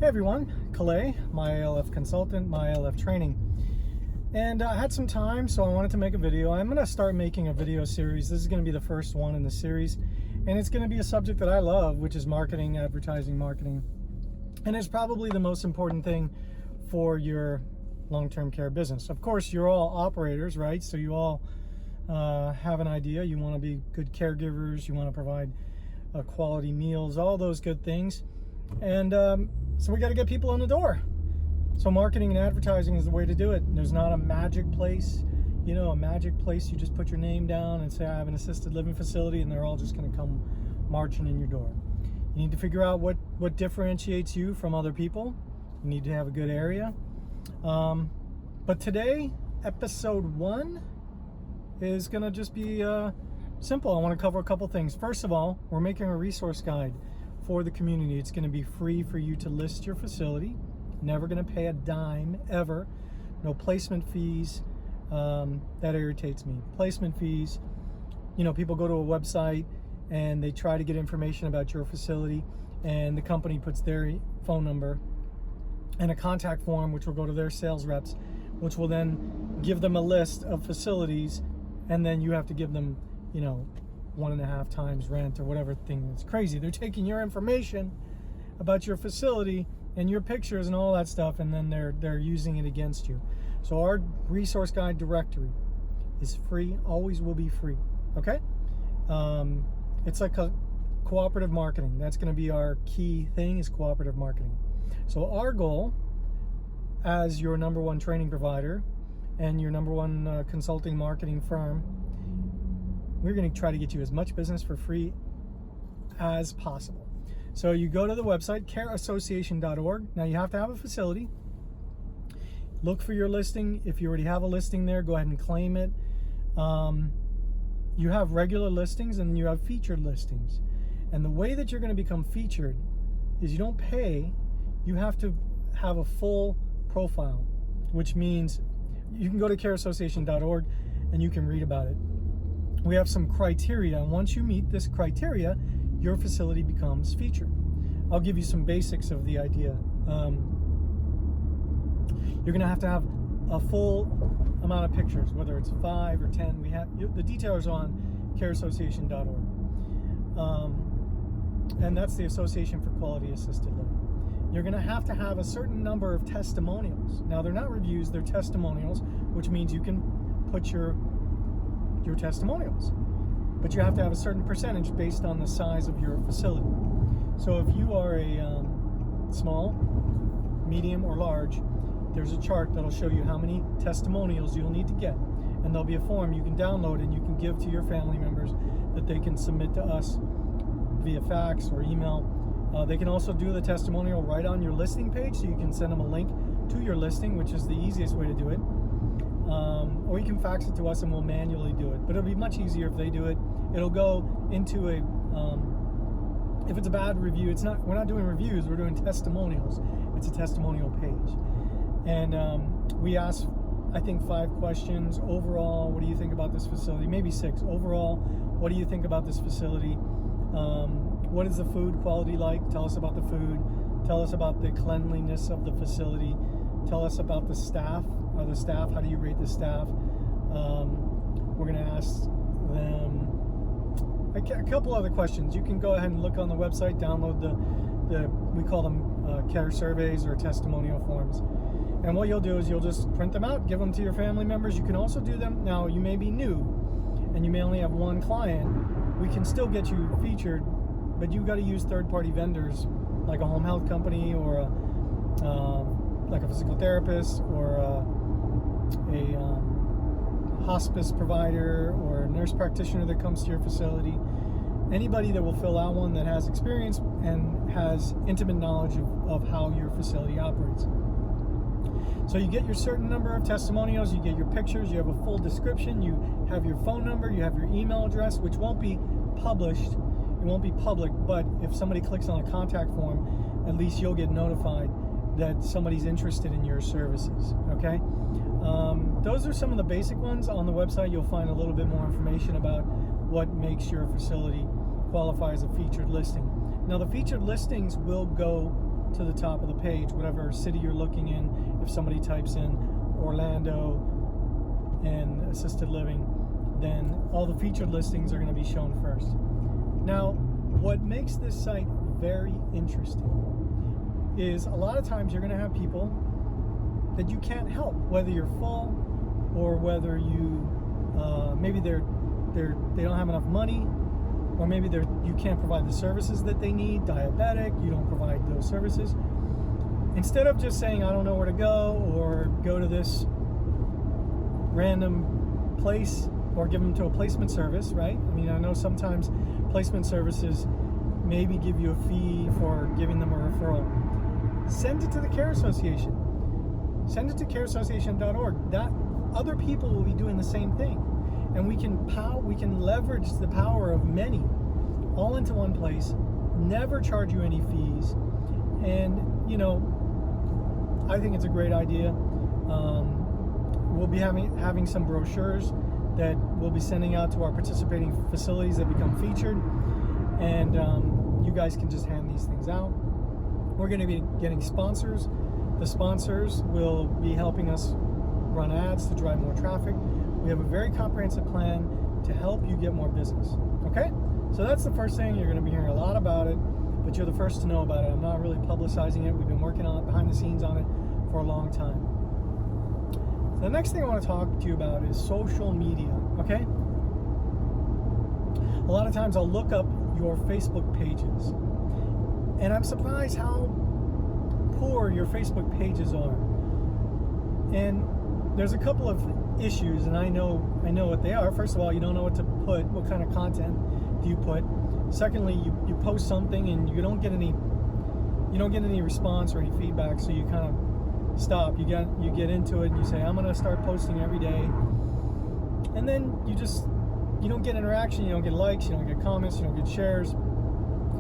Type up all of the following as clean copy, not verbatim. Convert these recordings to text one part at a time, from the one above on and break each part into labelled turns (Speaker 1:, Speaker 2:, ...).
Speaker 1: Hey everyone, Calais, my ILF consultant, my ILF training. And I had some time, so I wanted to make a video. I'm going to start making a video series. This is going to be the first one in the series. And it's going to be a subject that I love, which is marketing, advertising, marketing. And it's probably the most important thing for your long-term care business. Of course, you're all operators, right? So you all have an idea. You want to be good caregivers. You want to provide quality meals, all those good things. And so we got to get people in the door. So marketing and advertising is the way to do it. There's not a magic place, a magic place you just put your name down and say I have an assisted living facility and they're all just going to come marching in your door. You need to figure out what differentiates you from other people. You need to have a good area. But today, episode 1 is going to just be simple. I want to cover a couple things. First of all, we're making a resource guide for the community. It's going to be free for you to list your facility. Never going to pay a dime ever. No placement fees. That irritates me. Placement fees. People go to a website and they try to get information about your facility, and the company puts their phone number and a contact form, which will go to their sales reps, which will then give them a list of facilities, and then you have to give them, 1.5 times rent or whatever thing. It's crazy. They're taking your information about your facility and your pictures and all that stuff, and then they're using it against you. So our resource guide directory is free, always will be free. Okay? It's like a cooperative marketing. That's going to be our key thing, is cooperative marketing. So our goal as your number one training provider and your number one consulting marketing firm, we're going to try to get you as much business for free as possible. So you go to the website, careassociation.org. Now you have to have a facility. Look for your listing. If you already have a listing there, go ahead and claim it. You have regular listings and then you have featured listings. And the way that you're going to become featured is you don't pay. You have to have a full profile, which means you can go to careassociation.org and you can read about it. We have some criteria, and once you meet this criteria, your facility becomes featured. I'll give you some basics of the idea. You're going to have a full amount of pictures, whether it's 5 or 10. We have the details on careassociation.org, and that's the Association for Quality Assisted Living. You're going to have a certain number of testimonials. Now, they're not reviews; they're testimonials, which means you can put your testimonials, but you have to have a certain percentage based on the size of your facility. So if you are a small, medium, or large, there's a chart that'll show you how many testimonials you'll need to get, and there'll be a form you can download and you can give to your family members that they can submit to us via fax or email. They can also do the testimonial right on your listing page, so you can send them a link to your listing, which is the easiest way to do it. Or you can fax it to us and we'll manually do it. But it'll be much easier if they do it. It'll go into if it's a bad review, we're not doing reviews, we're doing testimonials. It's a testimonial page. And we ask, I think, 5 questions. Overall, what do you think about this facility? Maybe 6. Overall, what do you think about this facility? What is the food quality like? Tell us about the food. Tell us about the cleanliness of the facility. Tell us about the staff. How do you rate the staff? We're going to ask them a couple other questions. You can go ahead and look on the website, download we call them care surveys or testimonial forms. And what you'll do is you'll just print them out, give them to your family members. You can also do them, now you may be new and you may only have one client. We can still get you featured, but you've got to use third-party vendors like a home health company or like a physical therapist or a hospice provider or a nurse practitioner that comes to your facility. Anybody that will fill out one that has experience and has intimate knowledge of how your facility operates. So you get your certain number of testimonials, you get your pictures, you have a full description, you have your phone number, you have your email address, which won't be published, it won't be public, but if somebody clicks on a contact form, at least you'll get notified that somebody's interested in your services. Okay, those are some of the basic ones. On the website you'll find a little bit more information about what makes your facility qualify as a featured listing. Now the featured listings will go to the top of the page, whatever city you're looking in. If somebody types in Orlando and assisted living, then all the featured listings are going to be shown first. Now, what makes this site very interesting is a lot of times you're going to have people that you can't help, whether you're full or whether you maybe they don't have enough money, or maybe you can't provide the services that they need, diabetic, you don't provide those services. Instead of just saying, I don't know where to go, or go to this random place, or give them to a placement service, right? I mean, I know sometimes placement services maybe give you a fee for giving them a referral. Send it to the Care Association. Send it to careassociation.org. That other people will be doing the same thing. And we can leverage the power of many all into one place, never charge you any fees. And, you know, I think it's a great idea. We'll be having some brochures that we'll be sending out to our participating facilities that become featured. And you guys can just hand these things out. We're going to be getting sponsors. The sponsors will be helping us run ads to drive more traffic. We have a very comprehensive plan to help you get more business. Okay? So that's the first thing. You're going to be hearing a lot about it, but you're the first to know about it. I'm not really publicizing it. We've been working on it behind the scenes on it for a long time. The next thing I want to talk to you about is social media. Okay? A lot of times I'll look up your Facebook pages, and I'm surprised how poor your Facebook pages are. And there's a couple of issues, and I know what they are. First of all, you don't know what to put. What kind of content do you put? Secondly, you post something and you don't get any response or any feedback, so you kind of stop. You get into it and you say, I'm gonna start posting every day, and then you don't get interaction, you don't get likes, you don't get comments, you don't get shares,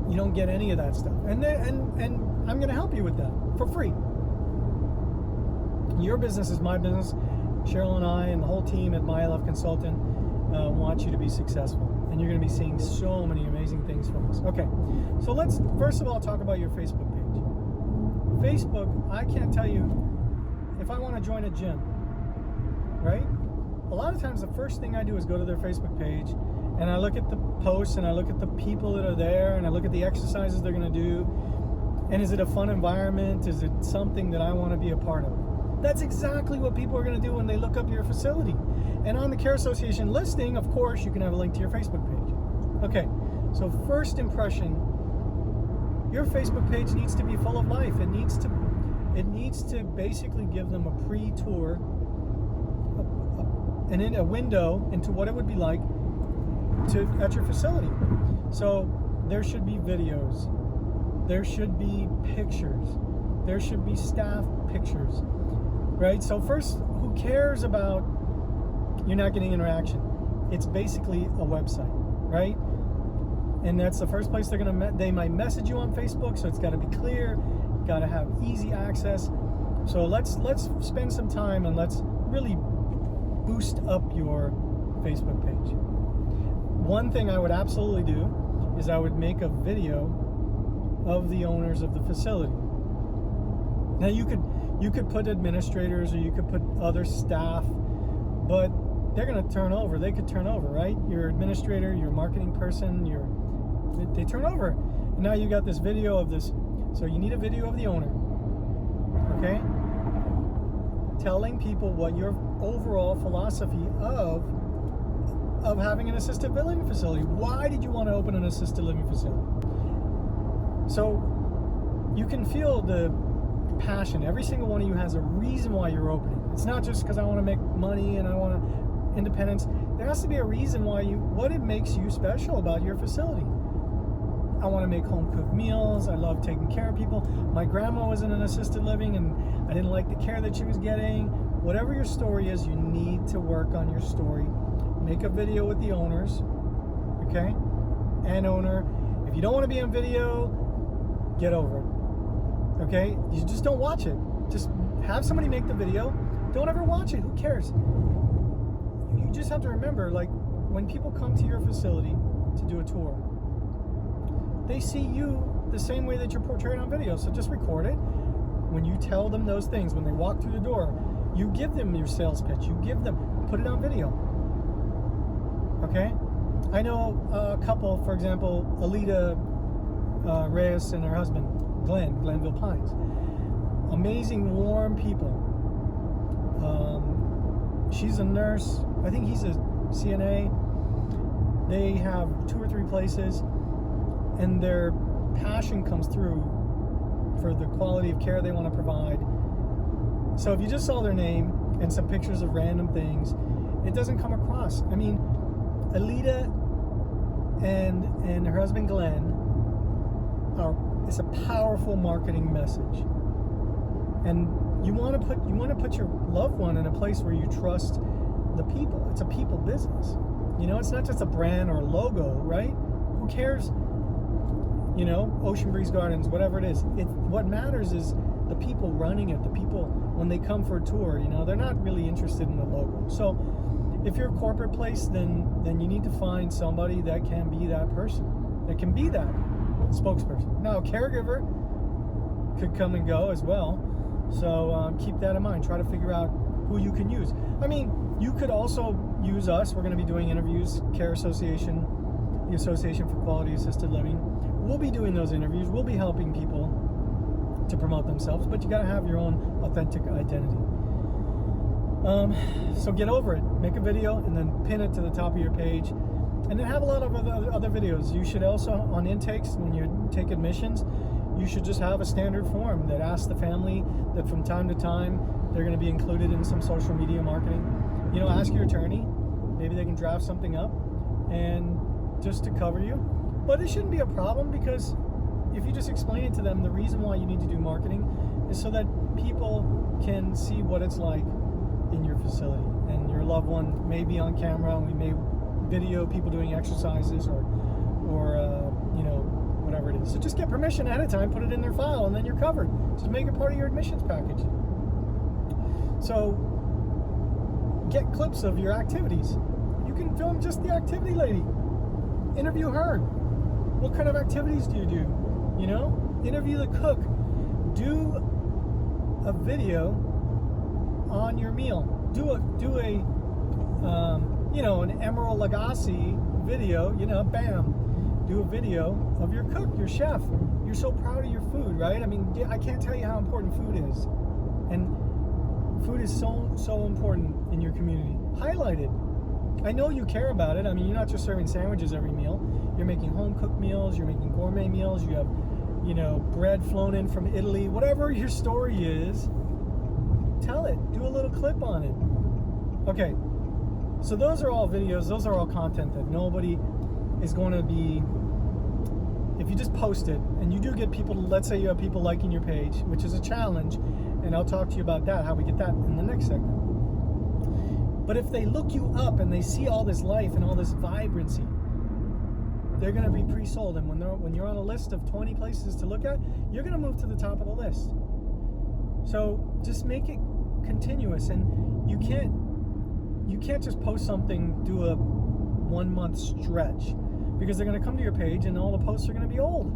Speaker 1: you don't get any of that stuff. And I'm gonna help you with that for free. Your business is my business. Cheryl and I and the whole team at My LF Consultant want you to be successful, and you're going to be seeing so many amazing things from us. Okay, so let's first of all talk about your Facebook page. Facebook, I can't tell you if I want to join a gym, right? A lot of times the first thing I do is go to their Facebook page, and I look at the posts, and I look at the people that are there, and I look at the exercises they're going to do, and is it a fun environment? Is it something that I want to be a part of? That's exactly what people are going to do when they look up your facility. And on the Care Association listing, of course, you can have a link to your Facebook page. Okay, so first impression, your Facebook page needs to be full of life. It needs to basically give them a pre-tour, a window into what it would be like at your facility. So there should be videos, there should be pictures, there should be staff pictures. Right? So first, who cares about you're not getting interaction? It's basically a website, right? And that's the first place they might message you on Facebook, so it's got to be clear, got to have easy access. So let's spend some time and let's really boost up your Facebook page. One thing I would absolutely do is I would make a video of the owners of the facility. Now you could put administrators, or you could put other staff, but they're going to turn over. They could turn over, right? Your administrator, your marketing person, they turn over. And now you got this video of this. So you need a video of the owner, okay? Telling people what your overall philosophy of having an assisted living facility. Why did you want to open an assisted living facility? So you can feel the passion. Every single one of you has a reason why you're opening. It's not just because I want to make money and I want independence. There has to be a reason what it makes you special about your facility. I want to make home cooked meals. I love taking care of people. My grandma was in an assisted living and I didn't like the care that she was getting. Whatever your story is, you need to work on your story. Make a video with the owners, okay? And owner. If you don't want to be on video, get over it. Okay? You just don't watch it. Just have somebody make the video. Don't ever watch it. Who cares? You just have to remember, like, when people come to your facility to do a tour, they see you the same way that you're portrayed on video. So just record it. When you tell them those things, when they walk through the door, you give them your sales pitch. You give them, put it on video. Okay? I know a couple, for example, Alita Reyes and her husband, Glenville Pines. Amazing, warm people. She's a nurse. I think he's a CNA. They have 2 or 3 places, and their passion comes through for the quality of care they want to provide. So if you just saw their name and some pictures of random things, it doesn't come across. I mean, Alita and her husband Glenn it's a powerful marketing message, and you want to put your loved one in a place where you trust the people. It's a people business. You know, it's not just a brand or a logo, right? Who cares? You know, Ocean Breeze Gardens, whatever it is. What matters is the people running it, the people when they come for a tour. You know, they're not really interested in the logo. So if you're a corporate place, then you need to find somebody that can be that person, that can be that spokesperson. Now, a caregiver could come and go as well. So keep that in mind. Try to figure out who you can use. I mean, you could also use us. We're going to be doing interviews, Care Association, the Association for Quality Assisted Living. We'll be doing those interviews. We'll be helping people to promote themselves, but you got to have your own authentic identity. So get over it. Make a video and then pin it to the top of your page. And then have a lot of other videos. You should also, on intakes, when you take admissions, you should just have a standard form that asks the family that from time to time they're going to be included in some social media marketing. You know, ask your attorney. Maybe they can draft something up and just to cover you. But it shouldn't be a problem, because if you just explain it to them, the reason why you need to do marketing is so that people can see what it's like in your facility. And your loved one may be on camera, and we may video people doing exercises or you know, whatever it is. So just get permission ahead of time, put it in their file, and then you're covered. Just make it part of your admissions package. So get clips of your activities. You can film just the activity lady. Interview her. What kind of activities do you do? You know, interview the cook. Do a video on your meal. Do a you know, an Emerald Lagasse video. You know, bam. Do a video of your cook, your chef. You're so proud of your food, right? I mean, I can't tell you how important food is, and food is so important in your community. Highlight it. I know you care about it. I mean, you're not just serving sandwiches every meal. You're making home-cooked meals. You're making gourmet meals. You have, you know, bread flown in from Italy. Whatever your story is, tell it. Do a little clip on it. Okay. So those are all videos. Those are all content that nobody is going to be. If you just post it, and you do get people, let's say you have people liking your page, which is a challenge, and I'll talk to you about that, how we get that in the next segment. But if they look you up and they see all this life and all this vibrancy, they're going to be pre-sold. And when you're on a list of 20 places to look at, you're going to move to the top of the list. So just make it continuous, and you can't just post something, do a 1 month stretch, because they're going to come to your page and all the posts are going to be old.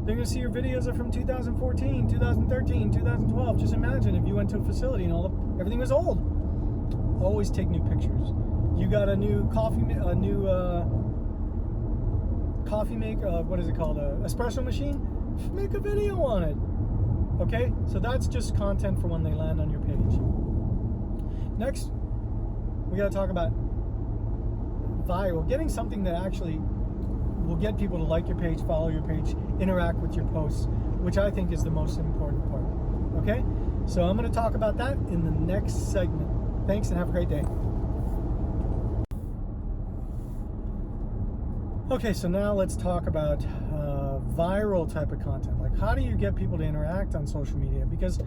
Speaker 1: They're going to see your videos are from 2014, 2013, 2012. Just imagine if you went to a facility and everything was old. Always take new pictures. You got a new coffee maker, what is it called? Espresso machine? Make a video on it. Okay? So that's just content for when they land on your page. Next, we got to talk about viral, getting something that actually will get people to like your page, follow your page, interact with your posts, which I think is the most important part. Okay? So I'm going to talk about that in the next segment. Thanks, and have a great day. Okay, so now let's talk about viral type of content. Like, how do you get people to interact on social media? Because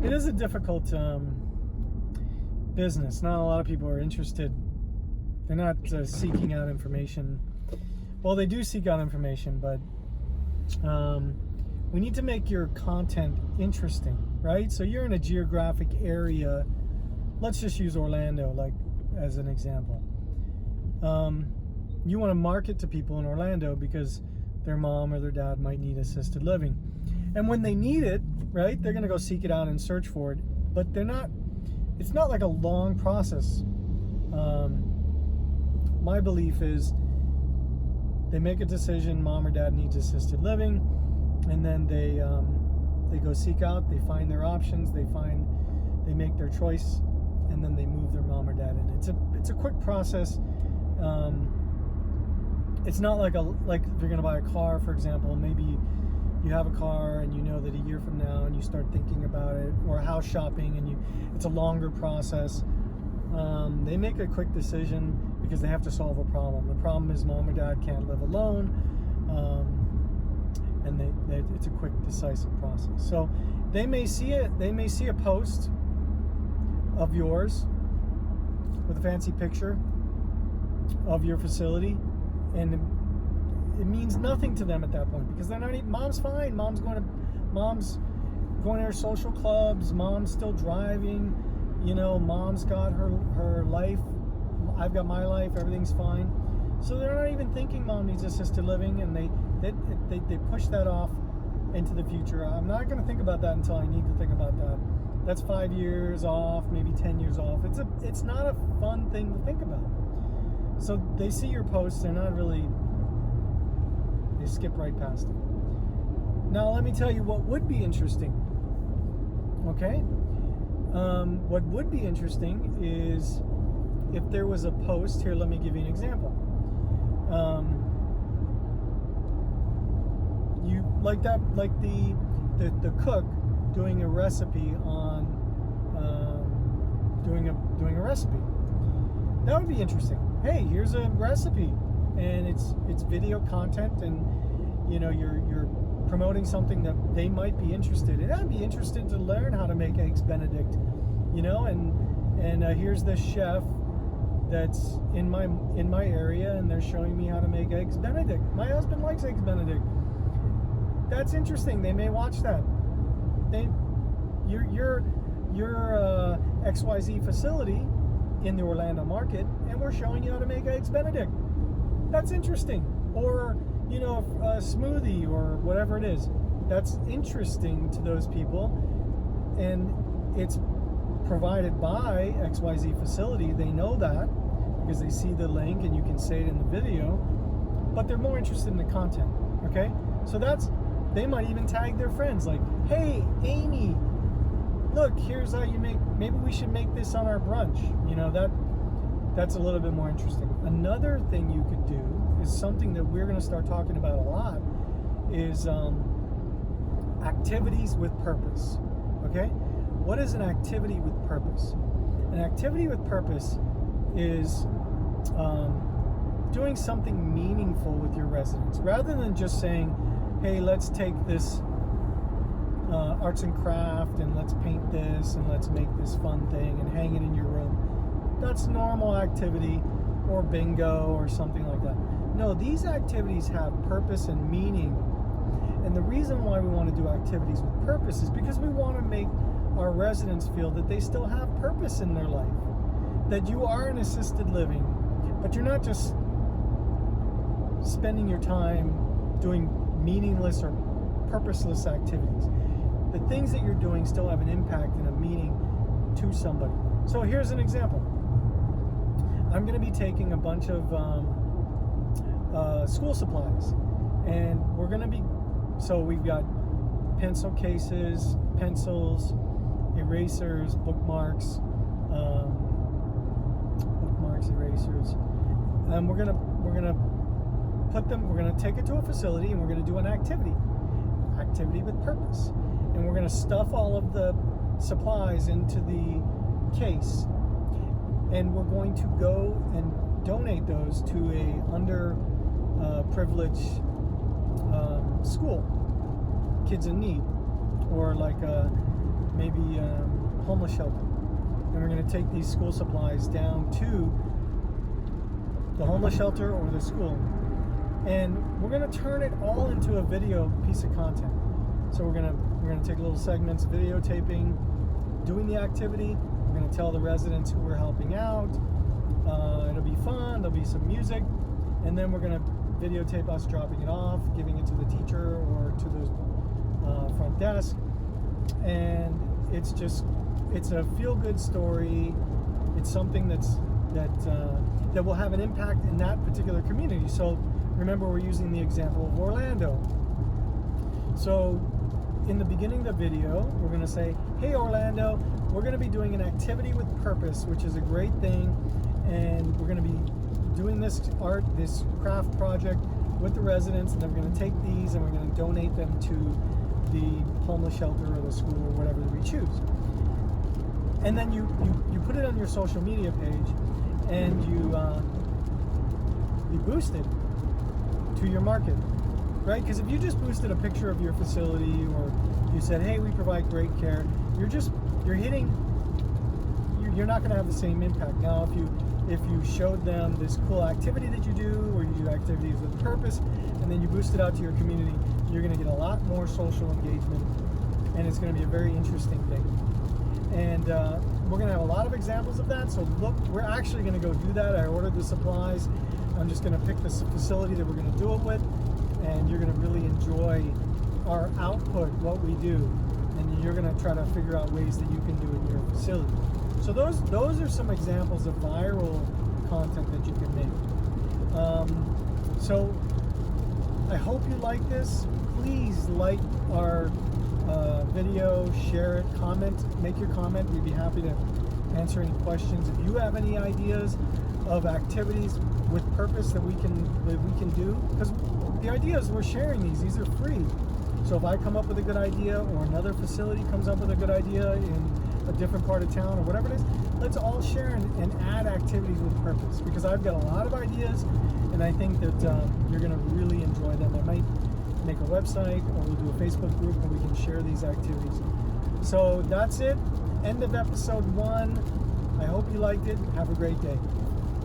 Speaker 1: it is a difficult business. Not a lot of people are interested. They're not seeking out information. Well, they do seek out information, but we need to make your content interesting, right? So you're in a geographic area. Let's just use Orlando like as an example. You want to market to people in Orlando because their mom or their dad might need assisted living. And when they need it, right, they're going to go seek it out and search for it. But it's not like a long process. My belief is they make a decision, mom or dad needs assisted living, and then they go seek out, they find their options, they make their choice, and then they move their mom or dad in. It's a quick process. It's not like if you're going to buy a car, for example. Maybe you have a car and you know that a year from now, and you start thinking about it, or house shopping, and it's a longer process. They make a quick decision because they have to solve a problem. The problem is mom or dad can't live alone, and it's a quick, decisive process. So they may see a post of yours with a fancy picture of your facility, and it means nothing to them at that point, because they're not even, mom's fine, mom's going to her social clubs, mom's still driving, mom's got her life, I've got my life, everything's fine. So they're not even thinking mom needs assisted living, and they push that off into the future. I'm not going to think about that until I need to think about that. That's 5 years off, maybe 10 years off. It's not a fun thing to think about. So they see your posts, they skip right past it. Now let me tell you what would be interesting. Okay? What would be interesting is if there was a post here. Let me give you an example. The cook doing a recipe on doing a recipe. That would be interesting. Hey, here's a recipe, and it's video content, and you're promoting something that they might be interested in. I'd be interested to learn how to make eggs Benedict, and here's this chef that's in my area, and they're showing me how to make eggs Benedict. My husband likes eggs Benedict. That's interesting. They may watch that. Your XYZ facility in the Orlando market, and we're showing you how to make eggs Benedict. That's interesting. Or a smoothie or whatever it is. That's interesting to those people, and it's provided by XYZ facility. They know that because they see the link, and you can say it in the video, but they're more interested in the content. Okay, so they might even tag their friends, like, hey Amy, look, here's how you make, maybe we should make this on our brunch. That's a little bit more interesting. Another thing you could do is something that we're going to start talking about a lot, is activities with purpose. Okay? What is an activity with purpose? An activity with purpose is doing something meaningful with your residents, rather than just saying, hey, let's take this arts and craft, and let's paint this, and let's make this fun thing and hang it in your room. That's normal activity, or bingo, or something like that. No, these activities have purpose and meaning. And the reason why we want to do activities with purpose is because we want to make our residents feel that they still have purpose in their life. That you are in assisted living, but you're not just spending your time doing meaningless or purposeless activities. The things that you're doing still have an impact and a meaning to somebody. So here's an example. I'm going to be taking a bunch of school supplies, and we're going to be, so we've got pencil cases, pencils, erasers, bookmarks, erasers, and we're gonna take it to a facility, and we're gonna do an activity with purpose, and we're gonna stuff all of the supplies into the case, and we're going to go and donate those to a underprivileged school, kids in need, or like maybe homeless shelter. And we're going to take these school supplies down to the homeless shelter or the school, and we're going to turn it all into a video piece of content. So we're going to take little segments, videotaping, doing the activity. We're going to tell the residents who we're helping out. It'll be fun. There'll be some music, and then we're going to videotape us dropping it off, giving it to the teacher or to the front desk, and it's a feel-good story. It's something that will have an impact in that particular community. So remember, we're using the example of Orlando. So in the beginning of the video, we're going to say, hey Orlando, we're going to be doing an activity with purpose, which is a great thing, and we're going to be doing this craft project with the residents, and then we're going to take these and we're going to donate them to the homeless shelter or the school or whatever we choose. And then you put it on your social media page, and you boost it to your market, right? Because if you just boosted a picture of your facility, or you said, hey, we provide great care, you're not going to have the same impact. Now, if you showed them this cool activity that you do, or you do activities with purpose, and then you boost it out to your community, you're going to get a lot more social engagement, and it's going to be a very interesting thing. And we're going to have a lot of examples of that. So look, we're actually going to go do that. I ordered the supplies. I'm just going to pick this facility that we're going to do it with, and you're going to really enjoy our output, what we do, and you're going to try to figure out ways that you can do it in your facility. So those are some examples of viral content that you can make. So I hope you like this. Please like our video, share it, comment, make your comment. We'd be happy to answer any questions. If you have any ideas of activities with purpose that we can do, because the idea is we're sharing these are free. So if I come up with a good idea, or another facility comes up with a good idea in a different part of town, or whatever it is, let's all share and add activities with purpose, because I've got a lot of ideas, and I think that you're going to really enjoy them. I might make a website, or we'll do a Facebook group where we can share these activities. So that's it. End of episode 1. I hope you liked it. Have a great day.